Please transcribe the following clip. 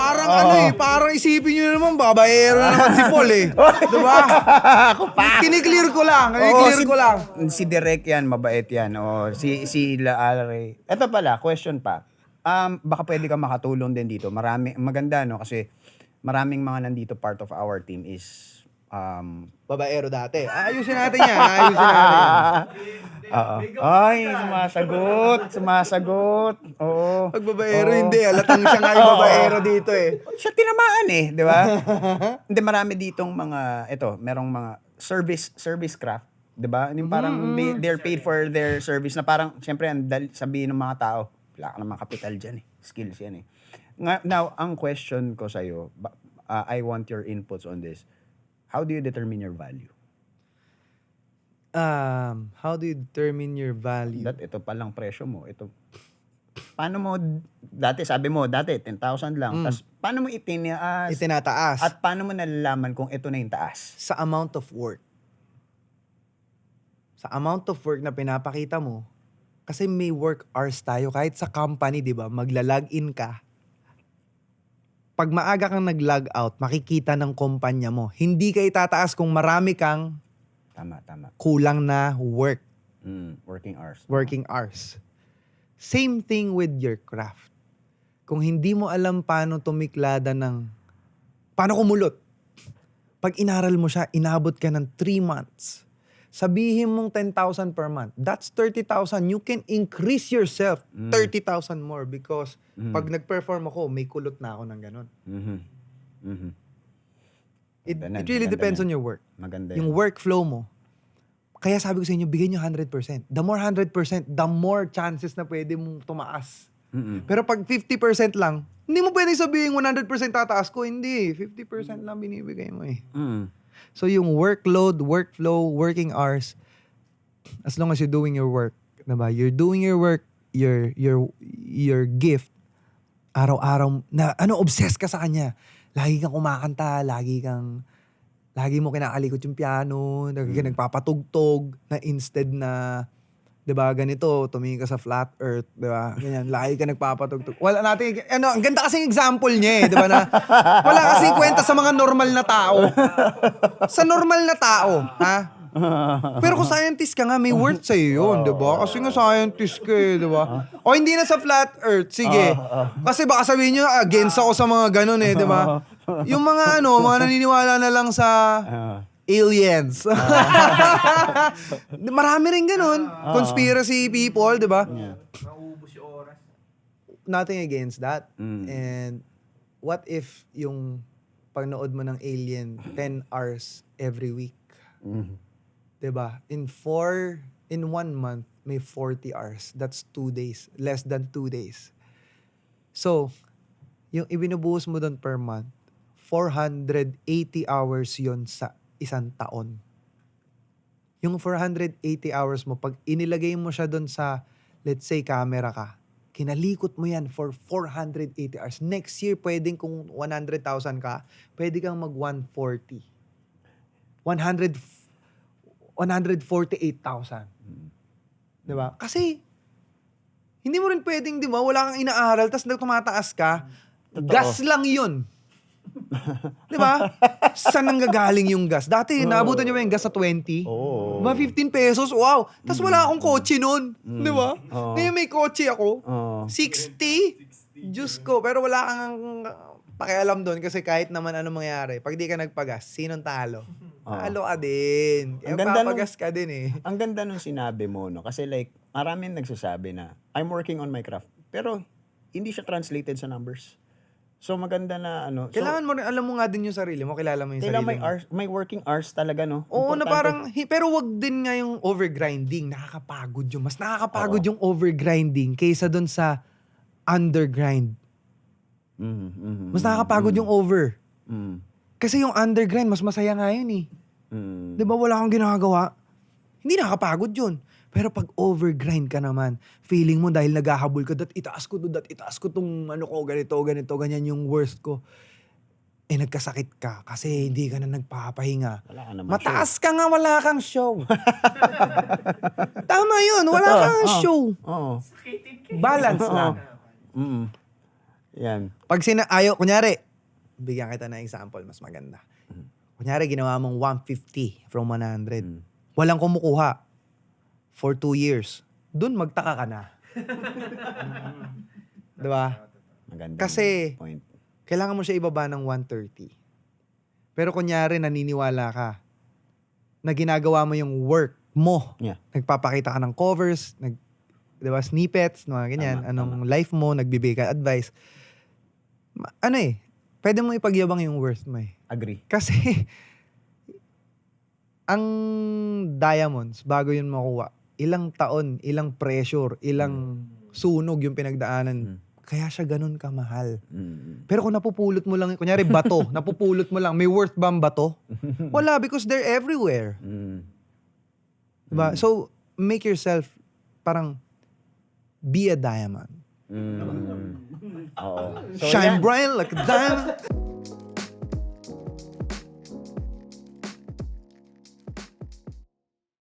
Parang parang isipin nyo naman, babaero na naman si Paul eh. Diba? Ako pa. Kiniklear ko lang, Si Direk yan, mabait yan. O, si Alre. Ito pala, question pa. Baka pwede ka makatulong din dito. Maganda, no? Kasi maraming mga nandito part of our team is Babaero dati. Ayusin natin yan. Oo. Ay, sumasagot. Oo. Pag babaero, hindi. Alatang siya nga yung babaero dito eh. Siya tinamaan eh, di ba? Hindi, marami ditong merong mga service craft, di ba? Yung parang they're paid for their service na parang, syempre, sabihin ng mga tao, wala ka naman kapital dyan eh. Skills yan eh. Now, ang question ko sa'yo, I want your inputs on this. How do you determine your value? How do you determine your value? Ito palang presyo mo. Paano mo, sabi mo, 10,000 lang. Tapos, paano mo Itinataas. At paano mo nalalaman kung ito na yung taas? Sa amount of work. Sa amount of work na pinapakita mo, kasi may work hours tayo. Kahit sa company, di ba, magla-log-in ka. Pag maaga kang nag-log out, makikita ng kumpanya mo. Hindi ka itataas kung marami kang Tama. kulang na work. Working hours. hours. Same thing with your craft. Kung hindi mo alam paano tumiklada paano kumulot. Pag inaral mo siya, inabot ka ng 3 months. Sabihin mong 10,000 per month. That's 30,000. You can increase yourself 30,000 more because pag nag-perform ako, may kulot na ako ng ganun. It really depends on your work. Maganda Yung workflow mo. Kaya sabi ko sa inyo, bigyan nyo 100%. The more 100%, the more chances na pwede mong tumaas. Pero pag 50% lang, hindi mo pwede sabihin 100% tataas ko. Hindi. 50% lang binibigay mo eh. So yung workload, workflow, working hours, as long as you're doing your work, diba? You're doing your work, your gift, araw-araw, obsessed ka sa kanya. Lagi kang kumakanta, lagi mo kinakalikot yung piano, lagi ka nagpapatugtog, na instead na, diba, ganito, tumingin ka sa flat earth, diba, ganyan, lagi ka nagpapatugtog. Ang ganda kasing example niya eh, diba, na wala kasing kwenta sa mga normal na tao. Sa normal na tao, ha? Pero kung scientist ka nga, may worth sa'yo yun, diba? Kasi nga scientist ka eh, diba? O hindi na sa flat earth, sige. Kasi baka sabihin nyo, against ako sa mga ganun eh, diba? Yung mga mga naniniwala na lang sa aliens. Marami rin ganun. Conspiracy people, diba? Naubos yung oras. Nothing against that. And what if yung pagnood mo ng Alien 10 hours every week? Diba? In 1 month, may 40 hours. That's 2 days. Less than 2 days. So, yung ibinubuhos mo doon per month, 480 hours yon sa isang taon. Yung 480 hours mo, pag inilagay mo siya doon sa, let's say, camera ka, kinalikot mo yan for 480 hours. Next year, pwedeng kung 100,000 ka, pwede kang mag 148,000. Diba? Kasi, hindi mo rin pwedeng, diba, wala kang inaaral, tas tumataas ka, gas lang yun. Diba? Saan nanggagaling yung gas? Dati, naabutan nyo ba yung gas sa 20? Mga 15 pesos, wow. Tas wala akong kotse nun. Diba? Ngayon may kotse ako. 60? Diyos ko. Pero wala kang pakialam doon kasi kahit naman ano mangyari, pag di ka nagpagas, sinong talo? Talo ka din. Kaya papagas ka din eh. Ang ganda nung sinabi mo, no? Kasi like, maraming nagsasabi na, I'm working on my craft. Pero, hindi siya translated sa numbers. So, maganda na Kailangan mo rin, alam mo nga din yung sarili mo, kilala mo yung sarili mo. May working hours talaga, no? Oo, Importante. na parang, pero wag din nga yung overgrinding. Nakakapagod yun. Mas nakakapagod yung overgrinding kaysa dun sa undergrind. Mas nakakapagod yung over. Kasi yung undergrind, mas masaya nga yun eh. Di ba wala akong ginagawa? Hindi nakakapagod yun. Pero pag overgrind ka naman, feeling mo dahil naghahabol ka, itaas ko tong ganito, ganyan yung worst ko. Eh nagkasakit ka kasi hindi ka na nagpapahinga. Wala ka naman Mataas ka nga, wala kang show. Tama yun, wala kang show. Balance lang. Yan. Pag kunyari, bigyan kita ng example, mas maganda. Kunyari, ginawa mong 150 from 100. Walang kumukuha for 2 years. Doon, magtaka ka na. Diba? Maganda. Kasi, point. kailangan mo siya ibaba ng 130. Pero kunyari, naniniwala ka na ginagawa mo yung work mo. Yeah. Nagpapakita ka ng covers, diba, snippets, mga ganyan. Anong life mo, nagbibigay ka advice. Pwede mo ipagyabang yung worth mo eh. Agree. Kasi, ang diamonds, bago yun makuha, ilang taon, ilang pressure, ilang sunog yung pinagdaanan. Kaya siya ganun kamahal. Pero kung napupulot mo lang, kunyari bato, napupulot mo lang, may worth ba ang bato? Wala, because they're everywhere. Diba? So, make yourself parang be a diamond. Oo. So, Shine yan. bright like a diamond.